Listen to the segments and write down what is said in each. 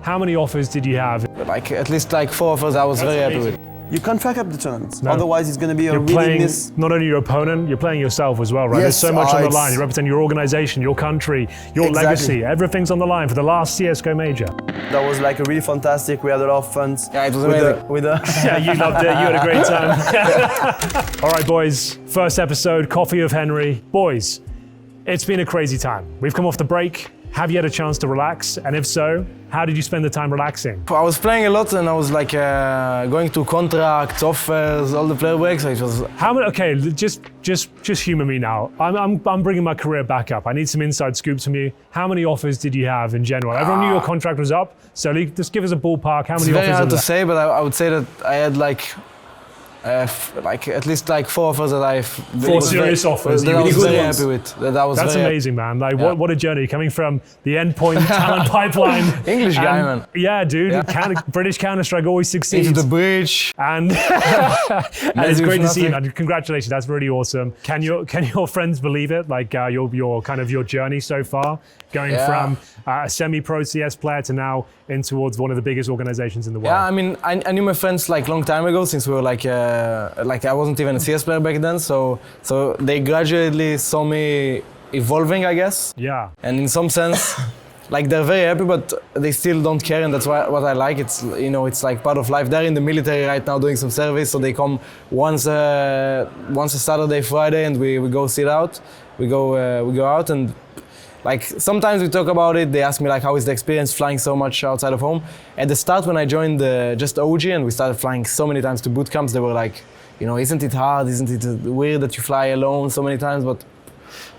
How many offers did you have? Like at least like 4 offers I was very happy with. You can't fuck up the tournament. No. Otherwise, it's going to be a You're really playing miss. not only your opponent, you're playing yourself as well, right? Yes, There's so much on the it's- line. You represent your organization, your country, your Exactly. legacy. Everything's on the line for the last CSGO major. That was like a really fantastic. We had a lot of fun. Yeah, it was with amazing. with the Yeah, you loved it. You had a great time. All right, boys. First episode, Coffee of Henry. Boys, it's been a crazy time. We've come off the break. Have you had a chance to relax? And if so, how did you spend the time relaxing? I was playing a lot and I was like going to contracts, offers, all the player breaks. So it was. How many? Okay, just humor me now. I'm bringing my career back up. I need some inside scoops from you. How many offers did you have in general? Everyone knew your contract was up, so just give us a ballpark. How It's many very offers? hard to were there? say, but I would say that I had like at least like 4 offers that I. Four serious offers. That You I was really very good ones. happy with. That I was That's very amazing, man. Like, Yeah. what a journey coming from the endpoint talent pipeline. English guy, And- man. Yeah, dude. British Counter-Strike always succeeds. Into the bridge. And, and it's do great to see you, nothing. man. Congratulations, that's really awesome. Can your friends believe it? Like your kind of your journey so far, going Yeah. from a semi-pro CS player to now in towards one of the biggest organizations in the world. Yeah, I mean, I knew my friends like long time ago since we were like I wasn't even a CS player back then, so they gradually saw me evolving, I guess. Yeah. And in some sense, like they're very happy, but they still don't care, and that's what I like. It's it's like part of life. They're in the military right now doing some service, so they come once a Saturday, Friday, and we go sit out. We go out and. Like sometimes we talk about it, they ask me like how is the experience flying so much outside of home. At the start when I joined just OG and we started flying so many times to boot camps, they were like, isn't it hard, isn't it weird that you fly alone so many times, but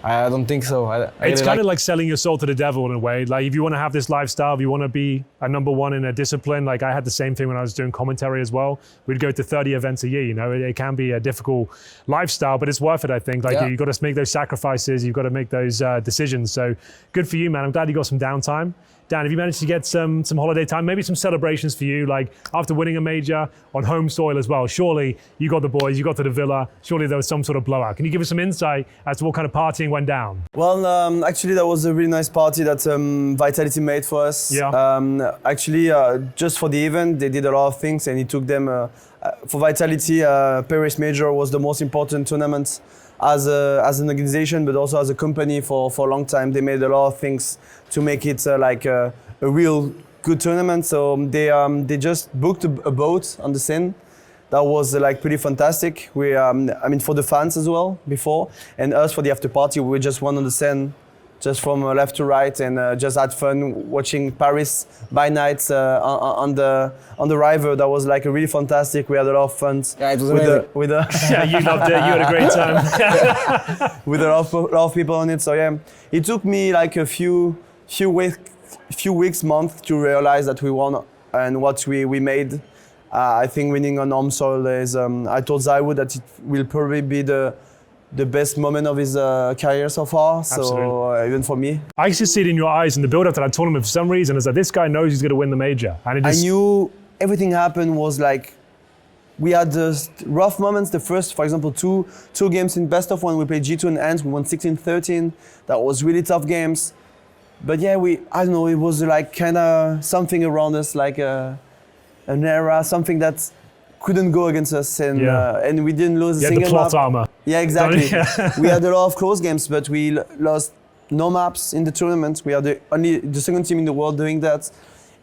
I don't think so. I It's really kind of like selling your soul to the devil in a way. Like if you want to have this lifestyle, if you want to be a number one in a discipline, like I had the same thing when I was doing commentary as well. We'd go to 30 events a year, it can be a difficult lifestyle, but it's worth it, I think. Like Yeah. you've got to make those sacrifices, you've got to make those decisions. So good for you, man. I'm glad you got some downtime. Dan, have you managed to get some holiday time? Maybe some celebrations for you, like after winning a major on home soil as well. Surely you got the boys, you got to the villa. Surely there was some sort of blowout. Can you give us some insight as to what kind of partying went down? Well, actually, that was a really nice party that Vitality made for us. Yeah. Actually, just for the event, they did a lot of things, and it took them. For Vitality, Paris Major was the most important tournament as an organization, but also as a company for a long time. They made a lot of things to make it like a real good tournament. So they just booked a boat on the Seine. That was like pretty fantastic. We, I mean, for the fans as well before, and us for the after party. We just went on the Seine, just from left to right, and just had fun watching Paris by night on the river. That was like a really fantastic. We had a lot of fun. Yeah, it was amazing. Yeah, you loved it. You had a great time. with a lot of people on it. So yeah, it took me like a few weeks, months to realize that we won and what we made. I think winning on home soil is. I told Zaiwood that it will probably be the best moment of his career so far. So even for me, I used to see it in your eyes in the build-up to that tournament for some reason. It's like this guy knows he's going to win the major, and it I just, knew everything happened was like. We had the rough moments. The first, for example, two games in best of one. We played G2 and Ants. We won 16-13. That was really tough games. But yeah, I don't know. It was like kind of something around us, like an era, something that couldn't go against us, and we didn't lose a you had single the plot map. armor. Yeah, exactly. Yeah. We had a lot of close games, but we lost no maps in the tournament. We are the second team in the world doing that.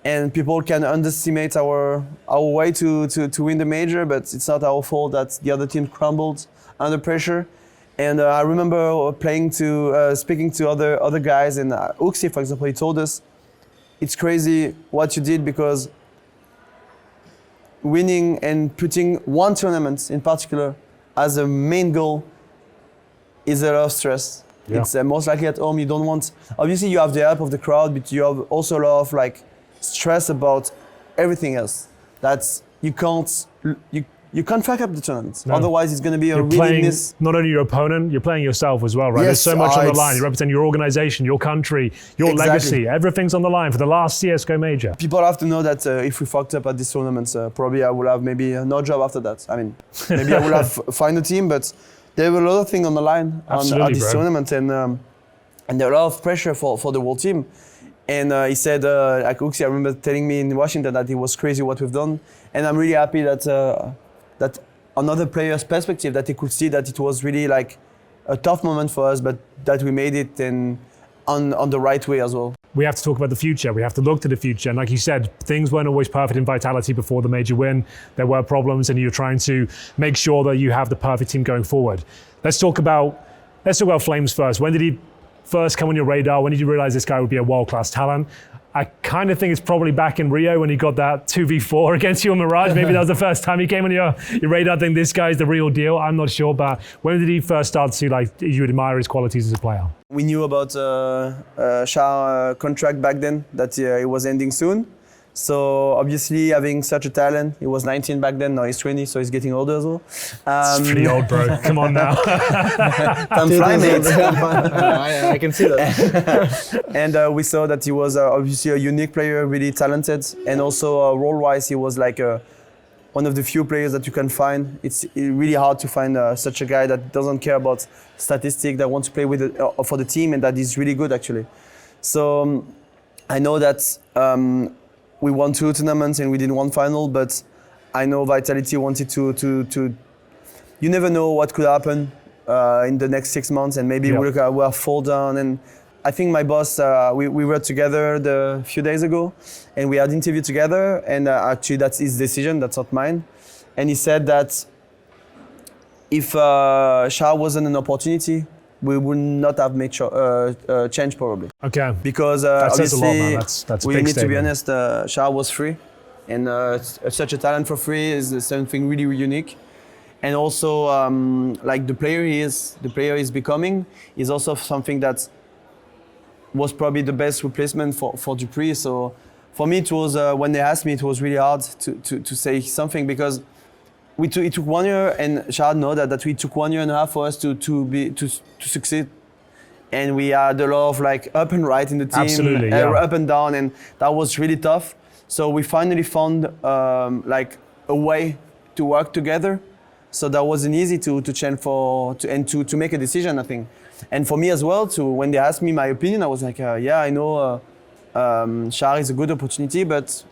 And people can underestimate our way to win the major, but it's not our fault that the other team crumbled under pressure. And I remember speaking to other guys, and Uxie, for example, he told us, it's crazy what you did, because winning and putting one tournament in particular as a main goal is a lot of stress. Yeah. It's most likely at home. You don't want. Obviously, you have the help of the crowd, but you have also a lot of like stress about everything else. That's you can't fuck up the tournament. No. Otherwise, it's going to be a You're really playing miss. not only your opponent, you're playing yourself as well, right? Yes, There's so much on the it's- line. You represent your organization, your country, your Exactly. legacy. Everything's on the line for the last CSGO major. People have to know that if we fucked up at this tournament, probably I will have maybe no job after that. I mean, maybe I will have find a team, but there were a lot of things on the line at Absolutely, this bro. tournament, and there are a lot of pressure for the whole team. And he said, like Uxie, I remember telling me in Washington that it was crazy what we've done. And I'm really happy that that another player's perspective, that he could see that it was really like a tough moment for us, but that we made it and on the right way as well. We have to talk about the future. We have to look to the future. And like you said, things weren't always perfect in Vitality before the major win. There were problems, and you're trying to make sure that you have the perfect team going forward. Let's talk about flameZ first. When did he first come on your radar? When did you realize this guy would be a world-class talent? I kind of think it's probably back in Rio when he got that 2v4 against you on Mirage. Maybe that was the first time he came on your radar. I think this guy's the real deal. I'm not sure, but when did he first start to you admire his qualities as a player? We knew about Shah contract back then, that it was ending soon. So obviously having such a talent, he was 19 back then, now he's 20, so he's getting older as well. It's pretty old, bro. Come on now. Time fly, mate. I can see that. And we saw that he was obviously a unique player, really talented, and also role-wise, he was like one of the few players that you can find. It's really hard to find such a guy that doesn't care about statistics, that wants to play with for the team, and that is really good actually. So I know that we won 2 tournaments and we did 1 final, but I know Vitality wanted to you never know what could happen in the next 6 months, and maybe we'll fall down. And I think my boss, we were together a few days ago, and we had an interview together, and actually that's his decision, that's not mine. And he said that if Shah wasn't an opportunity, we would not have made change probably. Okay. Because that says a lot, obviously, man. That's a we big need statement. to be honest, Shah was free, and such a talent for free is something really, really unique. And also, like the player he's becoming, is also something that was probably the best replacement for Dupree. So for me, it was when they asked me, it was really hard to say something, because it took 1 year, and Shah know that we took 1.5 years for us to succeed, and we had a lot of like up and right in the team, Absolutely, yeah. up and down, and that was really tough. So we finally found like a way to work together. So that wasn't easy to change to make a decision, I think. And for me as well, when they asked me my opinion, I was like, yeah, I know Shah is a good opportunity, but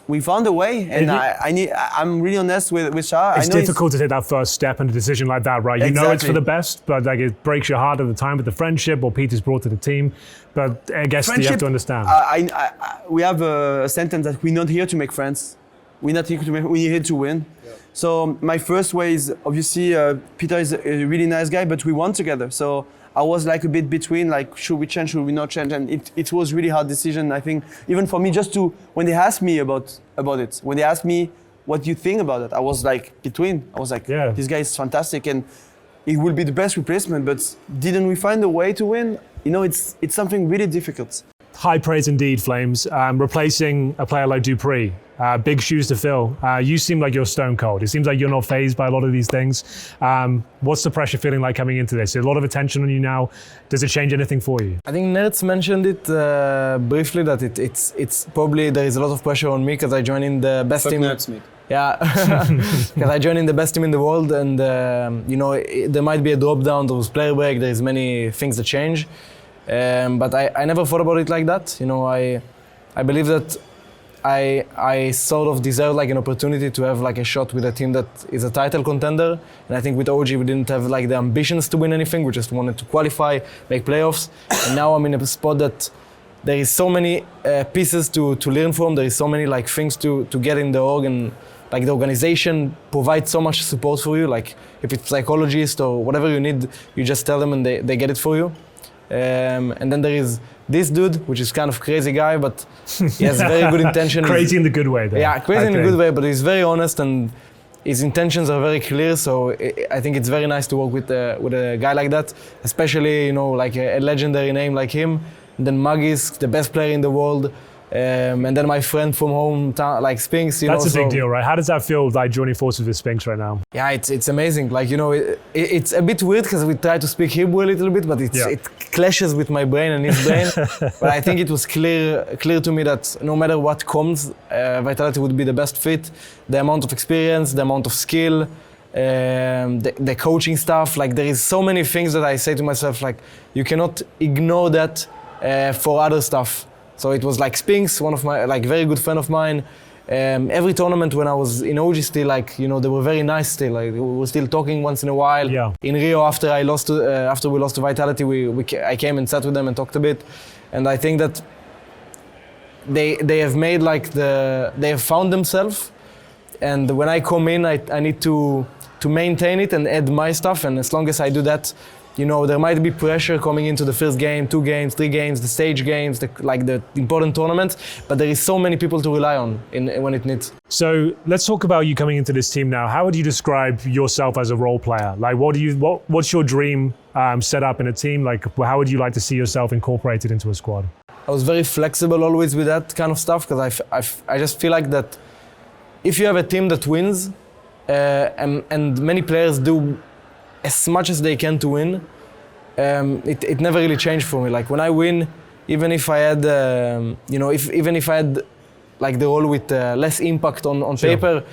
we found a way, and I'm really honest with Shah. It's difficult to take that first step in a decision like that, right? You know it's for the best, but like it breaks your heart at the time with the friendship or Peter's brought to the team. But I guess you have to understand. We have a sentence that we're not here to make friends. We're not here to we're here to win. Yeah. So my first way is obviously Peter is a really nice guy, but we won together. So I was like a bit between, like, should we change, should we not change? And it was really hard decision, I think, even for me, just when they asked me about it, when they asked me what you think about it, I was like between. I was like, yeah, this guy is fantastic and he will be the best replacement, but didn't we find a way to win? You know, it's something really difficult. High praise indeed, flameZ. Replacing a player like Dupree, big shoes to fill. You seem like you're stone cold. It seems like you're not fazed by a lot of these things. What's the pressure feeling like coming into this? A lot of attention on you now. Does it change anything for you? I think Nerds mentioned it briefly, that it's probably there is a lot of pressure on me because I joined in the best team. Nerds, mate. Yeah, because I joined in the best team in the world, and you know, there might be a drop down, there was player break, there's many things that change. But I never thought about it like that. You know, I believe that I sort of deserve like an opportunity to have like a shot with a team that is a title contender. And I think with OG we didn't have like the ambitions to win anything. We just wanted to qualify, make playoffs. And now I'm in a spot that there is so many pieces to learn from. There is so many like things to get in the org, and like the organization provides so much support for you. Like if it's psychologist or whatever you need, you just tell them and they get it for you. And then there is this dude, which is kind of crazy guy, but he has very good intention. Crazy in the good way, though. Yeah, crazy in a good way, but he's very honest and his intentions are very clear. So I think it's very nice to work with a guy like that, especially, you know, like a legendary name like him. And then Magis, the best player in the world. And then my friend from hometown, like Spinks, you know. That's a big deal, right? How does that feel, like joining forces with Spinks right now? Yeah, it's amazing. Like, you know, it's a bit weird because we try to speak Hebrew a little bit, but it clashes with my brain and his brain. But I think it was clear to me that no matter what comes, Vitality would be the best fit. The amount of experience, the amount of skill, the coaching stuff. Like, there is so many things that I say to myself, like, you cannot ignore that for other stuff. So it was like Spinks, one of my like very good friend of mine. Every tournament when I was in OG still, like, you know, they were very nice still. Like, we were still talking once in a while. Yeah. In Rio, after we lost to Vitality, I came and sat with them and talked a bit. And I think that they have made like they have found themselves. And when I come in, I need to maintain it and add my stuff. And as long as I do that, you know, there might be pressure coming into the first game, 2 games, 3 games, the stage games, the important tournaments, but there is so many people to rely on when it needs. So let's talk about you coming into this team now. How would you describe yourself as a role player? Like, what's your dream set up in a team? Like, how would you like to see yourself incorporated into a squad? I was very flexible always with that kind of stuff, because I just feel like that if you have a team that wins, and many players do as much as they can to win, it never really changed for me. Like when I win, even if I had, you know, even if I had like the role with less impact on Sure. paper,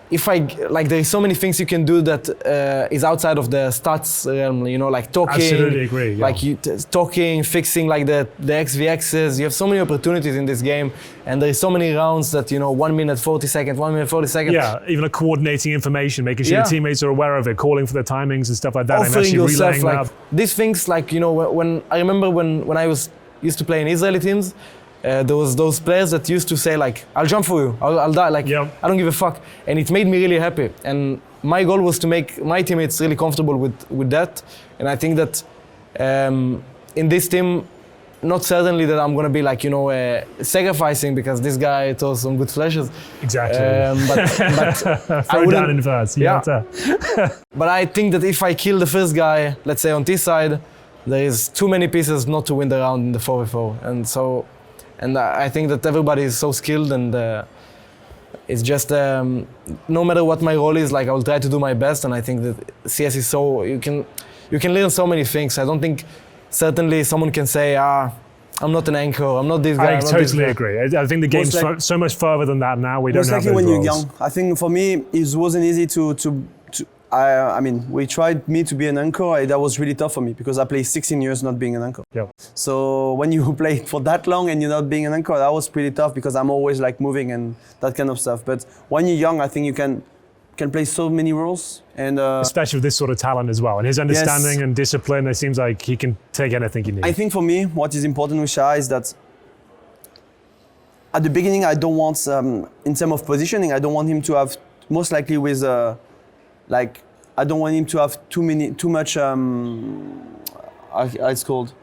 if I like, there is so many things you can do that is outside of the stats realm. You know, like talking. Absolutely agree. Yeah. Like talking, fixing like the XVXs. You have so many opportunities in this game, and there is so many rounds that, you know, 1 minute 40 seconds, 1 minute 40 seconds. Yeah, even like coordinating information, making sure Yeah. your teammates are aware of it, calling for the timings and stuff like that, and Offering actually yourself, relaying like that. these things, like, you know, when I remember when I used to play in Israeli teams, there was those players that used to say like, "I'll jump for you, I'll die," like, Yeah. I don't give a fuck, and it made me really happy. And my goal was to make my teammates really comfortable with that. And I think that in this team, not certainly that I'm gonna be like, you know, sacrificing because this guy throws some good flashes. Exactly. But I Throw wouldn't. down in first. Yeah. Yeah. But I think that if I kill the first guy, let's say on this side, there is too many pieces not to win the round in the 4v4. And I think that everybody is so skilled, and it's just no matter what my role is, like I will try to do my best. And I think that CS is so, you can learn so many things. I don't think certainly someone can say, I'm not an anchor, I'm not this guy. I I'm not this totally guy. agree. I think the game's so much further than that now. We don't Most have likely those when you're roles. young. I think for me, it wasn't easy I mean, we tried me to be an anchor. That was really tough for me because I played 16 years not being an anchor. Yeah. So when you play for that long and you're not being an anchor, that was pretty tough because I'm always like moving and that kind of stuff. But when you're young, I think you can play so many roles. And Especially with this sort of talent as well. And his understanding Yes. and discipline, it seems like he can take anything he needs. I think for me, what is important with Shah is that at the beginning, I don't want, in terms of positioning, I don't want him to have, most likely with, like, I don't want him to have too much, it's called?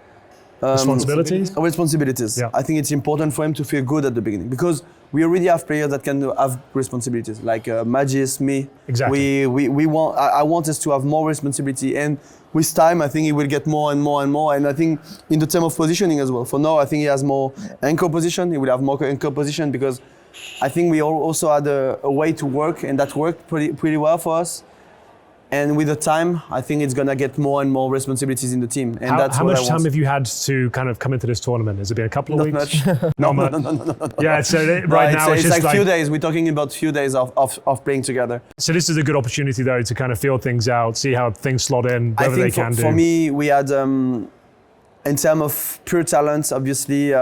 Responsibilities? Responsibilities. Yeah. I think it's important for him to feel good at the beginning because we already have players that can have responsibilities, like Magis, me. Exactly. We want. I want us to have more responsibility, and with time, I think he will get more and more and more. And I think in the term of positioning as well. For now, I think he has more anchor position. He will have more anchor position because I think we also had a way to work, and that worked pretty well for us. And with the time, I think it's gonna get more and more responsibilities in the team, and that's how what I much want. time have you had to kind of come into this tournament? Has it been a couple of Not weeks? much. No. Yeah, so No, right now it's just like few days. We're talking about few days of playing together. So this is a good opportunity though to kind of feel things out, see how things slot in, I whatever they think can do. for me, we had, in terms of pure talent, obviously,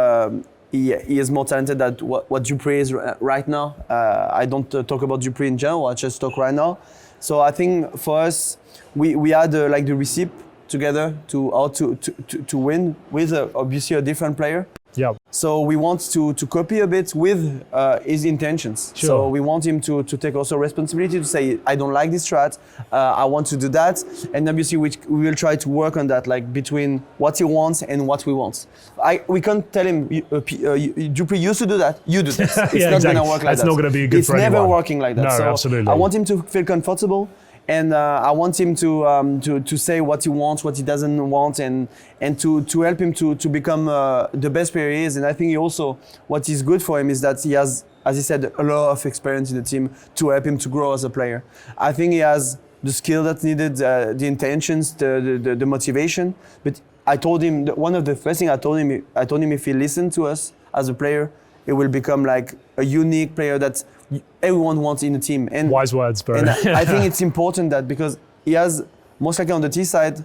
he is more talented than what Dupree is right now. I don't talk about Dupree in general. I just talk right now. So I think for us, we had like the recipe together to win with obviously a different player. Yeah. So we want to copy a bit with his intentions. Sure. So we want him to take also responsibility to say, I don't like this strat, I want to do that. And obviously we will try to work on that, like between what he wants and what we want. We can't tell him, Dupree used to do that, you do this. It's Yeah, not exactly. gonna work like That's that. not gonna be good it's for never anyone. working like that. No, so absolutely. I want him to feel comfortable. And I want him to say what he wants, what he doesn't want, and to help him to become the best player he is. And I think he also, what is good for him is that he has, as he said, a lot of experience in the team to help him to grow as a player. I think he has the skill that's needed, the intentions, the motivation. But I told him, one of the first things I told him if he listened to us as a player, it will become like a unique player that everyone wants in the team. And Wise words, bro. and I think it's important that because he has, most likely on the T side,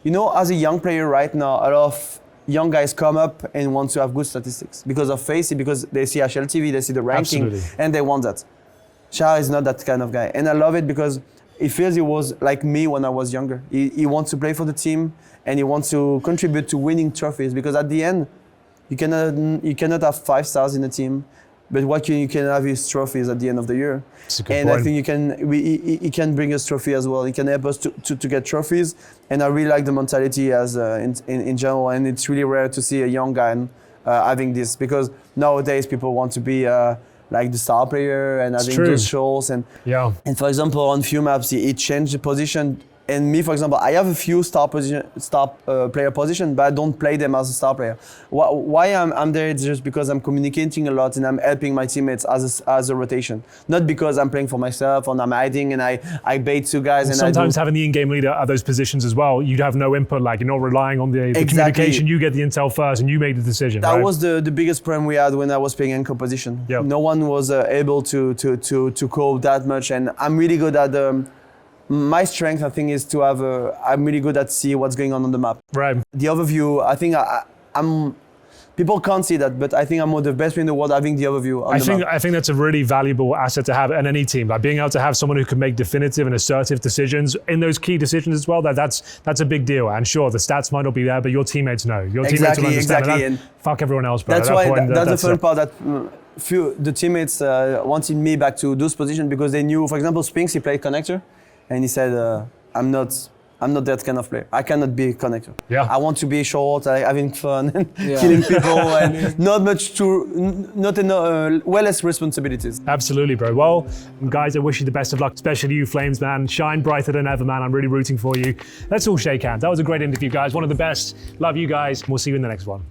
you know, as a young player right now, a lot of young guys come up and want to have good statistics because of FaceZ, because they see HLTV, they see the ranking, Absolutely. and they want that. Shah is not that kind of guy, and I love it because it feels he was like me when I was younger. He wants to play for the team, and he wants to contribute to winning trophies, because at the end, you cannot have 5 stars in a team, but what you can have is trophies at the end of the year. That's a good And point. I think he can bring us trophy as well. He can help us to get trophies, and I really like the mentality as in general. And it's really rare to see a young guy having this, because nowadays people want to be like the star player and having true. those shows. And for example, on few maps he changed the position. And me, for example, I have a few star player position, but I don't play them as a star player. Why I'm there is just because I'm communicating a lot and I'm helping my teammates as a rotation. Not because I'm playing for myself and I'm hiding and I bait 2 guys. And sometimes having the in-game leader at those positions as well, you'd have no input. Like, you're not relying on the communication. You get the intel first and you make the decision. That right? was the biggest problem we had when I was playing anchor position. Yep. No one was able to cope that much, and I'm really good at my strength, I think, is to have I'm really good at see what's going on the map. Right. The overview, I think I'm people can't see that, but I think I'm one of the best in the world having the overview on the map. I think that's a really valuable asset to have in any team. Like, being able to have someone who can make definitive and assertive decisions in those key decisions as well. That's a big deal. And sure, the stats might not be there, but your teammates know. Your teammates will understand. And fuck everyone else, bro. That's why that's the fun part, that the teammates wanted me back to those positions, because they knew, for example, Spinks, he played connector, and he said, I'm not that kind of player. I cannot be a connector. Yeah. I want to be short, having fun, and killing people, and not way less responsibilities. Absolutely, bro. Well, guys, I wish you the best of luck, especially you, Flames, man. Shine brighter than ever, man. I'm really rooting for you. Let's all shake hands. That was a great interview, guys. One of the best. Love you guys. We'll see you in the next one.